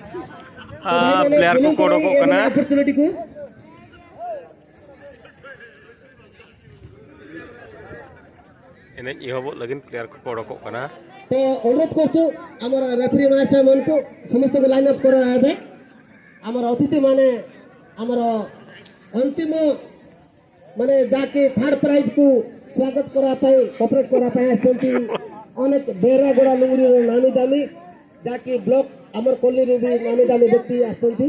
Player को code को कना अपॉर्चुनिटी को एने इहबो लगिन प्लेयर को कोड को कना तो अनुरोध करछु हमर रेफरी मास्टर मन को समस्त को लाइन अप करा है हमर अतिथि माने हमर अंतिम माने जाके थर्ड प्राइज को स्वागत करा पाए कोऑपरेट करा पाए आसंती अनेक बेरागोड़ा लुंगरी नामी दामी जाके ब्लॉक हमर कोल्ली रे भी नामी दामी व्यक्ति आसंती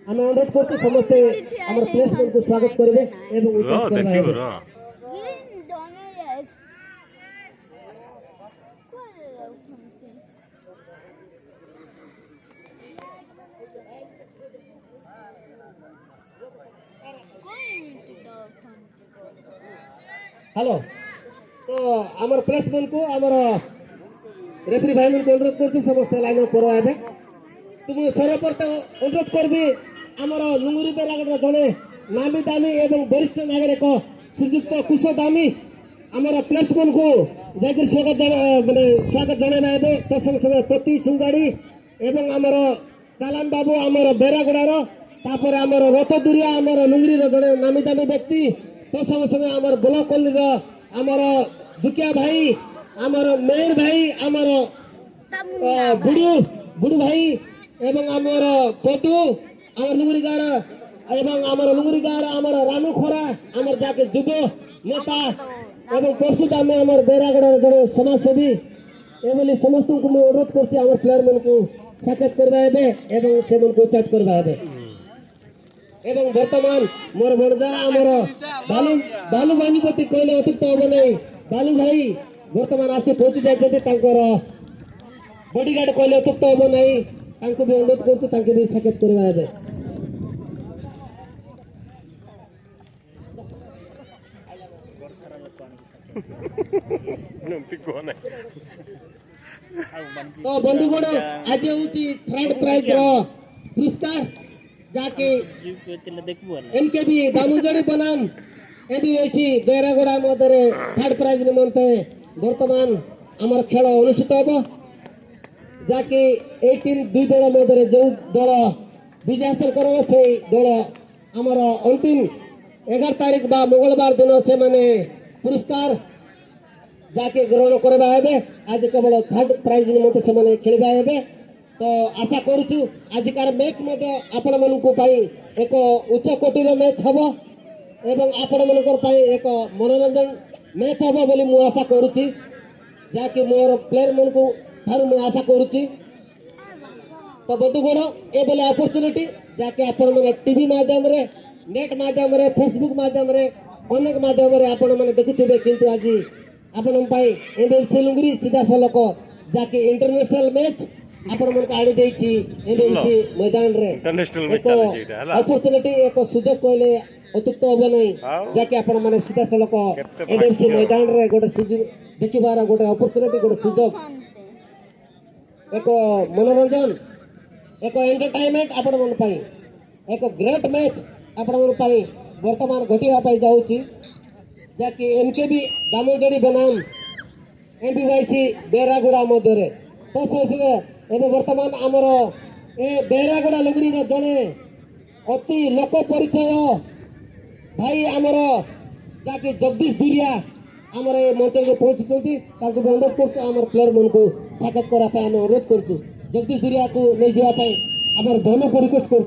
हम अनुरोध करछु समस्त हमर प्लेसमेंट को स्वागत करबे एवं उचित करबे हेलो तो आमर प्लेसमेंट को आमर रेफरी भाई मन को अनुरोध करछि समस्त लाइन अप करा है तुम सर्वप्रथम अनुरोध करबी आमर लुंगुरी बेरागड़ जने नामी दामी एवं वरिष्ठ नागरिक श्रीयुक्त कुश दामी आमर प्लेसमेंट को जाकर स्वागत जनाइबे तो संग संग पति सुंगाड़ी एवं आमर चालान बाबू आमर बेरागड़ार तापर आमर रथ दुरिया आमर लुंगुरी जने नामी दामी व्यक्ति तो संग संग आमर ब्लॉक कॉलोनी आमर दुकिया भाई आमर मेयर भाई आमर बुड़ू भाई एवं आमर पटू आमर लुंगुरीगार एवं आमर लुंगुरीगार आमर रानू खोरा आमर जाके जुब नेता एवं परशुदाम आमर बेरागड़ जड़े समाजसेवी एवं समस्त को अनुरोध करछि आमर प्लेयर मन को साक्षात करबाइबे एवं से मन को चैट करबाइबे एवं वर्तमान मोर बड़जा आमर बालू बानी प्रति कहले अतिरिक्त हम नहीं बालू भाई वर्तमान आसे पहुंची जाइछते तांकर बॉडीगार्ड कहले अतिरिक्त हम नहीं तांको भी अनुरोध करछु तांके भी साक्षात करबाइबे तो बंधुगण आज होची थर्ड प्राइज रो पुरस्कार जाके एमकेबी दामुंजड़ी बनाम एबीएसी बेरागोड़ा मध्य थर्ड प्राइज निमंते वर्तमान आमर खेल अनुष्ठित हम जाके 18 दुई दल मध्य जो दल विजय हासिल कर से दल आमर अंतिम 11 तारीख बा मंगलवार दिन से माने पुरस्कार जाके ग्रहण करबा हेबे आज केवल थर्ड प्राइज निमंते से माने खेलबा हेबे तो आशा करूछु आजिकार मैच मध्य आपण मनकु पाई एक उच्च कोटीर मैच हबो एवं आपण मनकर पाई एक मनोरंजन मैच हबो बोली मु आशा करूछि जाके मोर प्लेयर मनकु थारु मु आशा करूछि तो बंधुगण ए बोले अपॉर्चुनिटी जाके आपण मन टीवी माध्यम रे नेट माध्यम रे फेसबुक माध्यम रे अनेक माध्यम रे आपण मन देखुथिबे किंतु आज आपण पाई एमएफसी लुंगरी सीधा सलक जाके इंटरनेशनल मैच आपण मन आड़ी देछि एमएफसी मैदान रे इंटरनेशनल मैच चले छै एटा हला अपॉर्चुनिटी एक सुजोग कहले अतिरिक्त होबे नै जाके आपण माने सीधा सलक एमएफसी मैदान रे गोटे सुजोग देखिबार गोटे अपॉर्चुनिटी गोटे सुजोग एक मनोरंजन एक एंटरटेनमेंट आपण मन पाई एक ग्रेट मैच आपण मन पाई वर्तमान घटिया पाई जाउछि जाके एमकेबी दामोदरी बनाम एमबीवाईसी बेरागुड़ा मध्य रे तो से एवं वर्तमान आमर ए बेरागड़ा लुंगरी जड़े अति लोक परिचय भाई आमर जाके जगदीश दुरिया आमर मंच में पहुंची अनुरोध कर आमर प्लेयर मन को साक्षात करापे आम अनुरोध कर जगदीश दुरिया को नहीं जावाई आमर धन को रिक्वेस्ट कर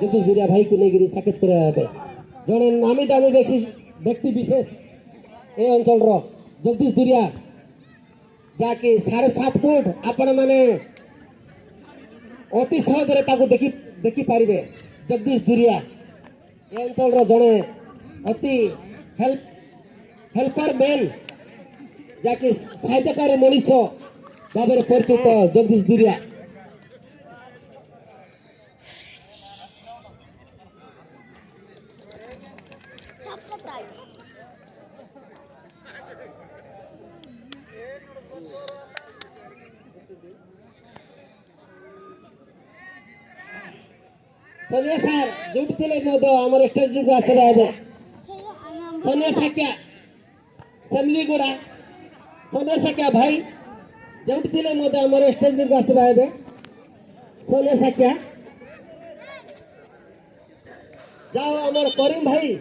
जगदीश दुरिया भाई को नहीं साक्षात करापे जड़े नामी दामी व्यक्ति विशेष ए अंचल जगदीश दुरिया जाके 7.5 फुट आपण माने अति सहज देखी पारिबे जगदीश दुरिया ए अंचल जड़े अति हेल्पर मैन जाके सहायताकारी मनीष भाव परिचित जगदीश दुरिया सोनिया सर जोटी थे आम स्टेज को आसवा सोनिया साक्या सेमलीगुड़ा सोनिया साक्या भाई जोटी थे आम स्टेज को आसवा सोने साक्या जाओ आमर करीम भाई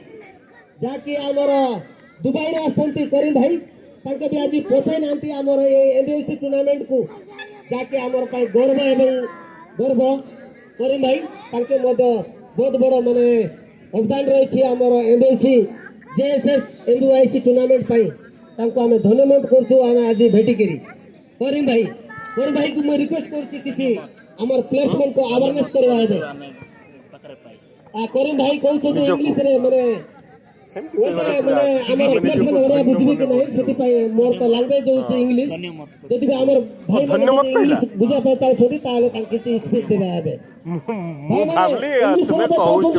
जाकि आमर दुबई रे आसंती करीम भाई तांके भी आज पहुंचाई नांती आमर ए एमबीएफसी टूर्नामेंट को जाकि आमर पाई गर्व एवं गर्व करीम भाई तांके मध्य बहुत बड़ माने अवदान रही आमर एमबीएफसी जेएसएस एमबीआईसी टूर्नामेंट पाई तांको आमे धन्यवाद करछु आमे आज भेटिकरी करीम भाई को मैं रिक्वेस्ट करछि किछि आमर प्लेसमेंट को अवेयरनेस करवा दे करीम भाई कहउछ इंग्लिश रे माने ସେମିତି ओते माने आमर प्लेसमेंट ओरिया बुझबी कि नहीं सेति पाई मोर तो लैंग्वेज होछ इंग्लिश जदि हमर भाई माने इंग्लिश बुझा पाता छोटी ताले तांके किछि स्पीच देबे आबे ମୁଁ ଭାବିଲି ତୁମେ କହୁଛ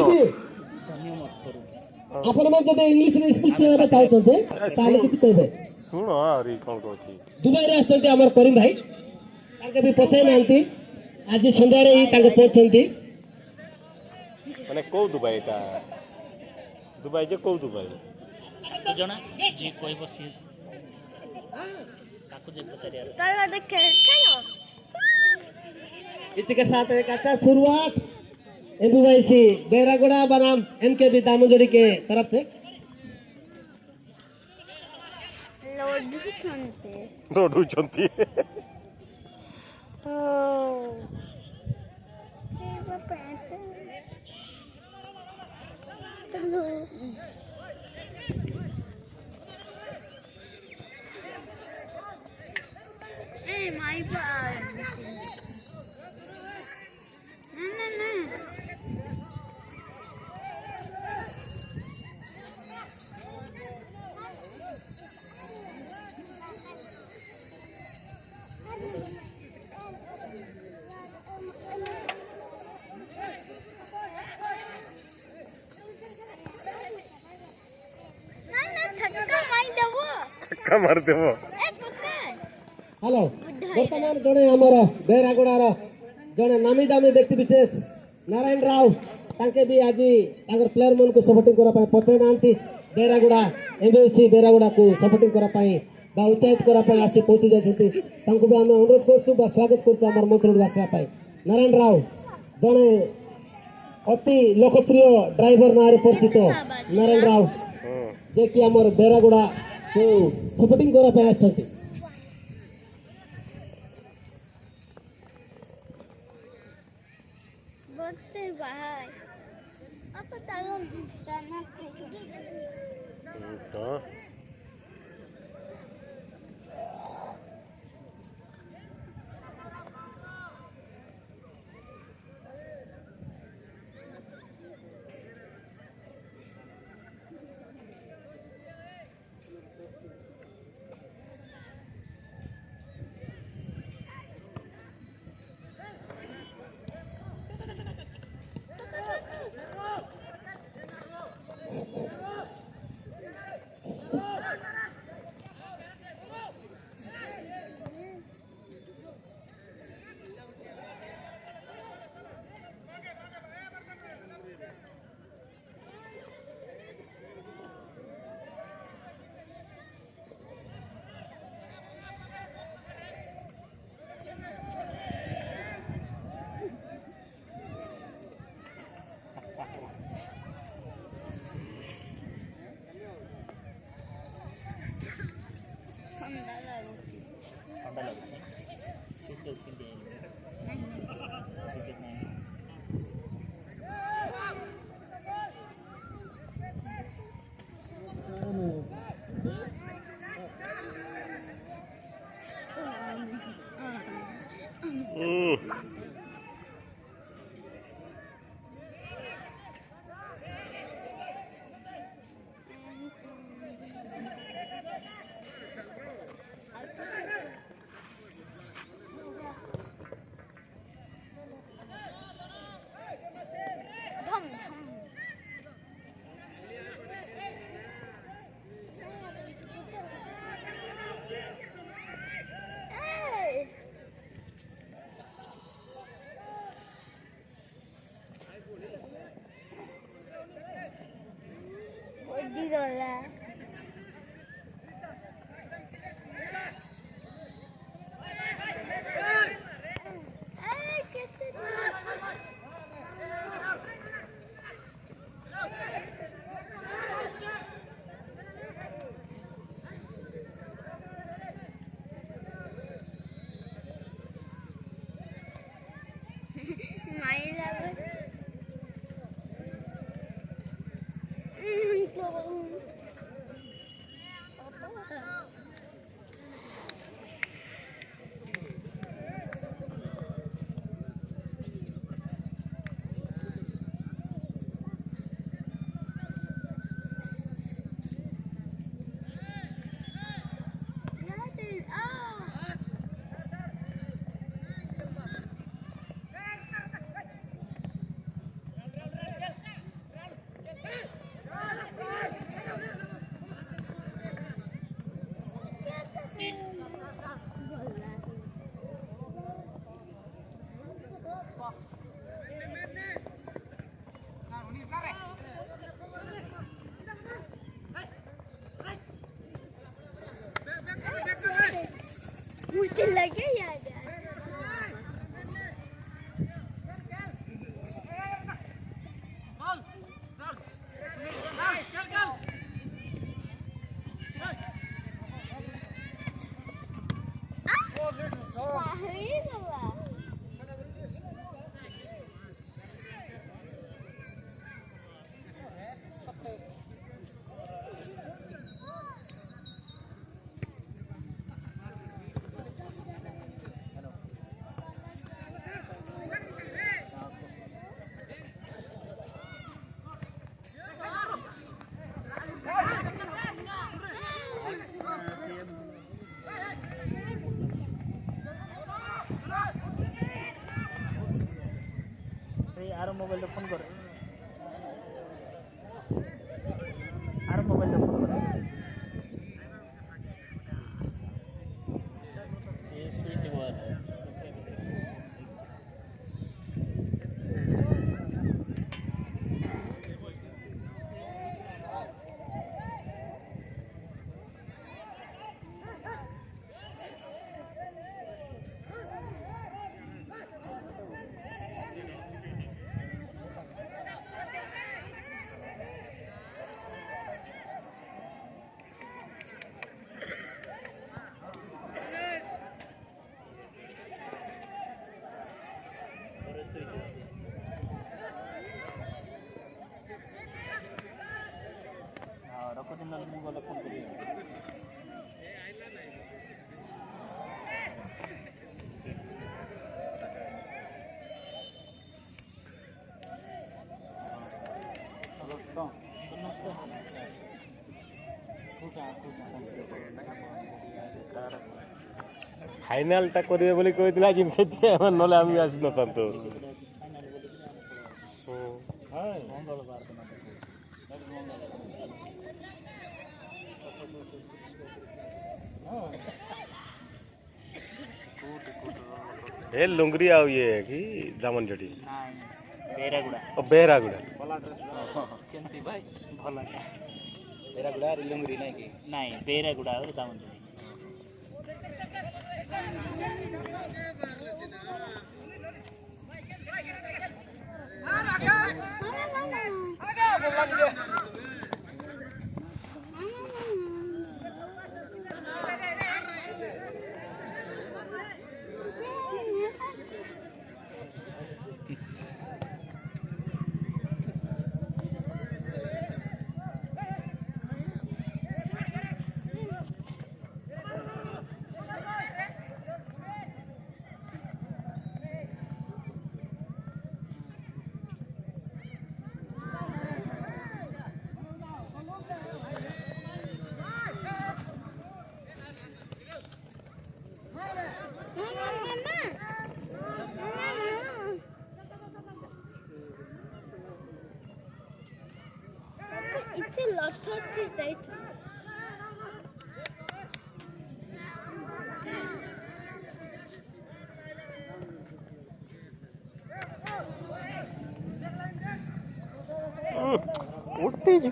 ଆପଣ ମାନେ ଯଦି ଇଂଲିଶ ରେ ସ୍ପିଚ୍ ଦେବା ଚାହୁଁଛନ୍ତି ତାହେଲେ କିଛି କହିବେ ଶୁଣ ଆହୁରି କ'ଣ କହୁଛି ଦୁବାଇରେ ଆସିଛନ୍ତି ଆମର କରୀମ ଭାଇ ତାଙ୍କେ ବି ପଚାଇ ନାହାନ୍ତି ଆଜି ସନ୍ଧ୍ୟାରେ ହିଁ ତାଙ୍କେ ପହଞ୍ଚନ୍ତି ମାନେ କୋଉ ଦୁବାଇ ଏଟା ଦୁବାଇ ଯେ କୋଉ ଦୁବାଇ ଜଣା ଯିଏ କହିବ ସିଏ ତାକୁ ଯେ ପଚାରିବାର चलो देखे चलो इसी के साथ एक अच्छा शुरुआत एमबीआईसी बेरागुड़ा बनाम एमकेबी दामोदरी के तरफ से लोड सुनते ରଢୁଛନ୍ତି हे पापा चलो ए माय पास ना छक्का मार देबो ଛକ୍କା ମାରିଦେବ ए पकड़ हेलो वर्तमान जड़े आमर बेरागुड़ार जड़े नामी दामी व्यक्ति विशेष नारायण राव तांके भी आज तांकर प्लेयर मन को सपोर्टिंग करा पाए पचाई नांती बेरागुड़ा एमबीएफसी बेरागुड़ा को सपोर्टिंग करा पाए बा उत्साहित करा पाए आसी पहुंची जाइछथि तांको भी हम अनुरोध करछु बा स्वागत करछु हमर मंच रे आसवा पाए नारायण राव जड़े अति लोकप्रिय ड्राइवर नारे परिचित नारायण राव जे कि हमर बेरागुड़ा को सपोर्टिंग करा पाए आछथि बोलते भाई अब चलो खाना खाएंगे ହଁ ଥଣ୍ଡା ଲାଗୁଛି ସୁଇଟର ପିନ୍ଧି ସୁଇଟର ନାହିଁ धम धम ए बॉडी रोला ए कितने माइला मुझे लगे याद आरो मोबाइल फोन कर आरो मोबाइल फोन कर ये स्वीट वर रखो दिन मोबाइल फोन करिए ফাইনালটা করবে বলে কইছিল কিন্তু সেটা আমার নলে আমি আসি না তো मंगलवार दिन ए लुंगरी आओ ये कि दामन झड़ी बेरागुड़ा बेरागुड़ा केमती भाई भला बेरागुड़ा लुंगरी नहीं कि नहीं बेरागुड़ा और दामन इथे लथाची जायचं उठते जो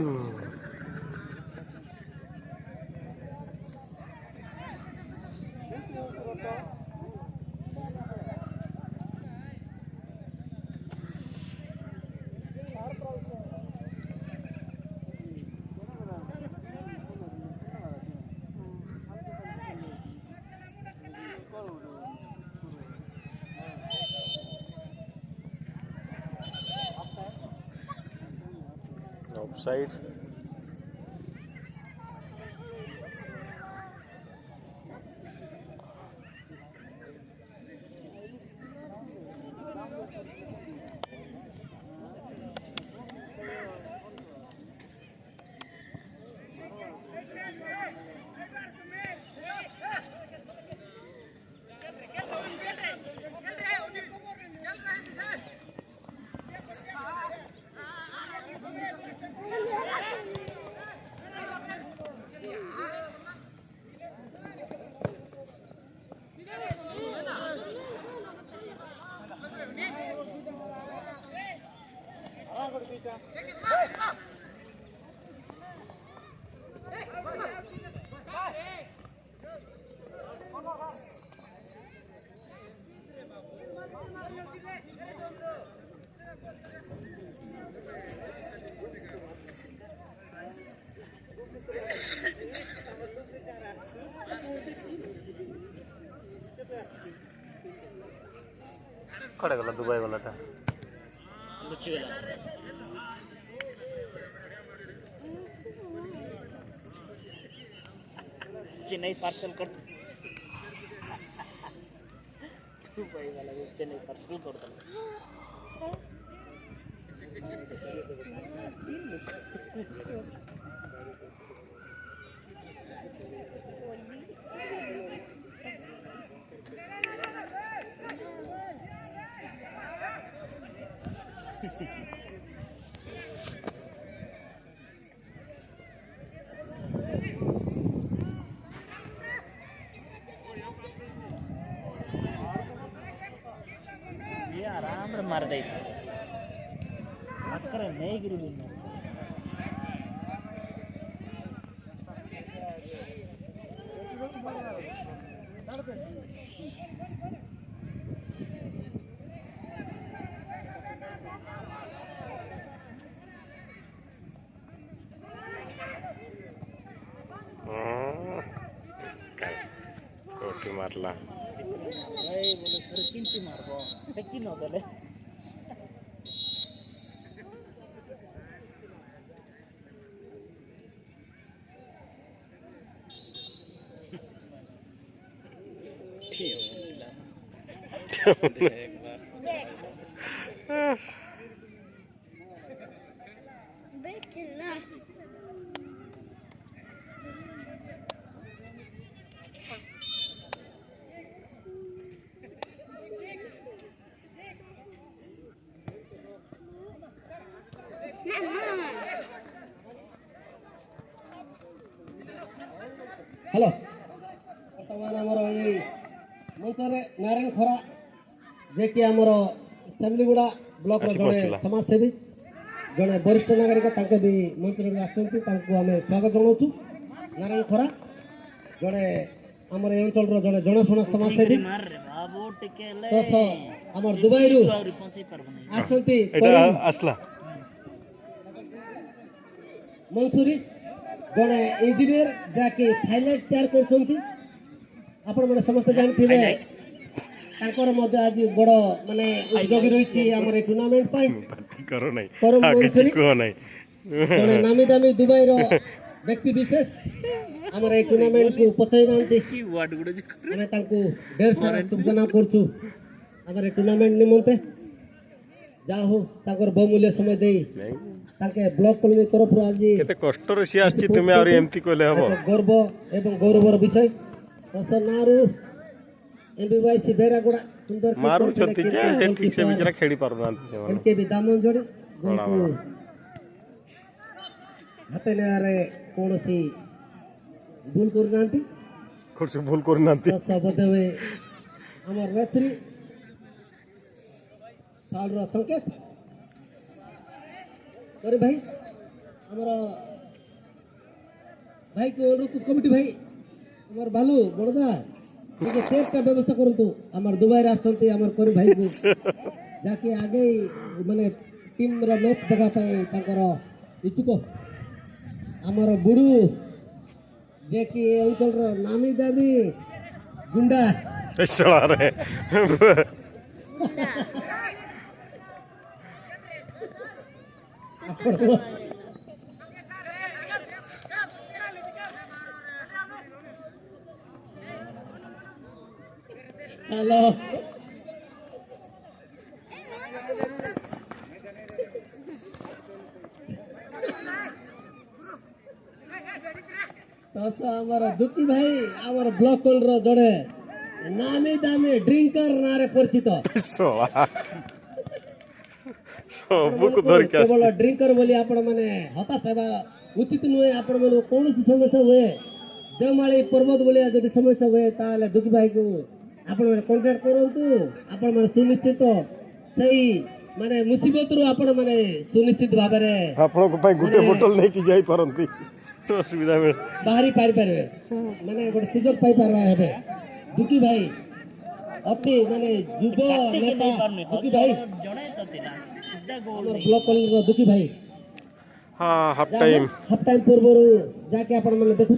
ऑफ साइड कड़े गला दुबई वाला ଲୁଚିଗଲା चेन्नई पार्सल कर दुबई वाला को चेन्नई पार्सल कर दो ये आराम से मार दे अक्कर नहीं गिरी बिना कोटी मारला भाई बोले सर किंची मारबो किन होतले Bekle. हेलो बर्तमान आमर ये मंचरे नारायण खरा जे कि आमर सेमलीगुड़ा ब्लॉक रो जड़े समाजसेवी जड़े वरिष्ठ नागरिक तांके भी मंत्री में आसछन्ती तांको हमें स्वागत जणाउछु नारायण खरा जड़े आमर ए अंचल रो जड़े जणाशुना समाजसेवी मार रे बाबू टिकेले तो आमर दुबई रु आउरी पहुंची परबो नहीं आसछन्ती एटा असला मंसूरी जड़े इंजीनियर जाके थाईलैंड तैयार करछन्ती आपण माने समस्त जानथिबे तांकर मध्य आज बड़ माने उद्योगी रहिछि हमर ए टूर्नामेंट पाई करो नहीं परम आगे मंसूरी चिको नहीं जड़े नामी दामी दुबई रो व्यक्ति विशेष हमर ए टूर्नामेंट को पछाई नांती की वार्ड गुडे जे हमें तांको ढेर सारा शुभकामना करछु हमर ए टूर्नामेंट निमंते जा हो तांकर बहुमूल्य समय देई ताके ब्लॉक कॉलोनी तरफ रो आज केते कष्ट रे सी आछि तुमे आरो एमती कोले हबो गर्व एवं गौरवर विषय तो नारू एमबीवाईसी बेरागुड़ा सुंदर मारू छंती जे ठीक से बिचरा खेडी पारु नांती से इनके भी दामन जोड़ी हाथे ने आरे कोनसी भूल कर नांती कुछ भूल कर नांती तो सब देवे हमर रेफरी साल रो संकेत अरे भाई हमारा भाई को अनुरोध कमिटी भाई हमार बालू बड़दा ଟିକେ ସେଟ୍ଟା ବ୍ୟବସ୍ଥା କରନ୍ତୁ ଆମର ଦୁବାଇରେ ଆସନ୍ତି ଆମର କରି ଭାଇକୁ ଯାହାକି ଆଗେ ମାନେ ଟିମ୍ର ମ୍ୟାଚ୍ ଦେଖା ପାଇଁ ତାଙ୍କର ଇଚ୍ଛୁକ ଆମର ବୁଡ଼ୁ ଯିଏକି ଏ ଅଞ୍ଚଳର ନାମୀ ଦାମୀ ଗୁଣ୍ଡା ଶଳାରେ ଚାଲ ତସ ଆମର ଦୁଃଖୀ ଭାଇ ଆମର ବ୍ଲକ କଲର ଜଣେ ନାମୀ ଦାମୀ ଡ୍ରିଙ୍କର ନାଁରେ ପରିଚିତ ସବୁକୁ ଧରିକି କେବଳ ଡ୍ରିଙ୍କର ବୋଲି ଆପଣ ମାନେ ହତାଶ ହେବା ଉଚିତ ନୁହେଁ। ଆପଣ ମାନଙ୍କୁ କୌଣସି ସମସ୍ୟା ହୁଏ ଦେଓମାଳି ପର୍ବତ ଭଳିଆ ଯଦି ସମସ୍ୟା ହୁଏ ତାହେଲେ ଦୁଃଖୀ ଭାଇକୁ ଆପଣ ମାନେ କଣ୍ଟାକ୍ଟ କରନ୍ତୁ। ଆପଣ ମାନେ ସୁନିଶ୍ଚିତ ସେଇ ମାନେ ମୁସିବତରୁ ଆପଣ ମାନେ ସୁନିଶ୍ଚିତ ଭାବରେ ଆପଣଙ୍କ ପାଇଁ ଗୋଟେ ବୋଟଲ ନେଇକି ଯାଇପାରନ୍ତି ଅସୁବିଧା ବେଳେ। ବାହାରି ପାରିପାରିବେ ମାନେ ଗୋଟେ ସୁଯୋଗ ପାଇପାରିବା ହେବେ। ଦୁଃଖୀ ଭାଇ ଅତି ମାନେ ଯୁବ ନେତା ଦୁଃଖୀ ଭାଇ ଜଣେ ତ ଥିଲା ସିଧା ଗୋଲ ଆମର ବ୍ଲକ କଲେଜର ଦୁଃଖୀ ଭାଇ ହଁ ହାଫ୍ ଟାଇମ୍ ହାଫ୍ ଟାଇମ୍ ପୂର୍ବରୁ ଯାହାକି ଆପଣ ମାନେ ଦେଖୁ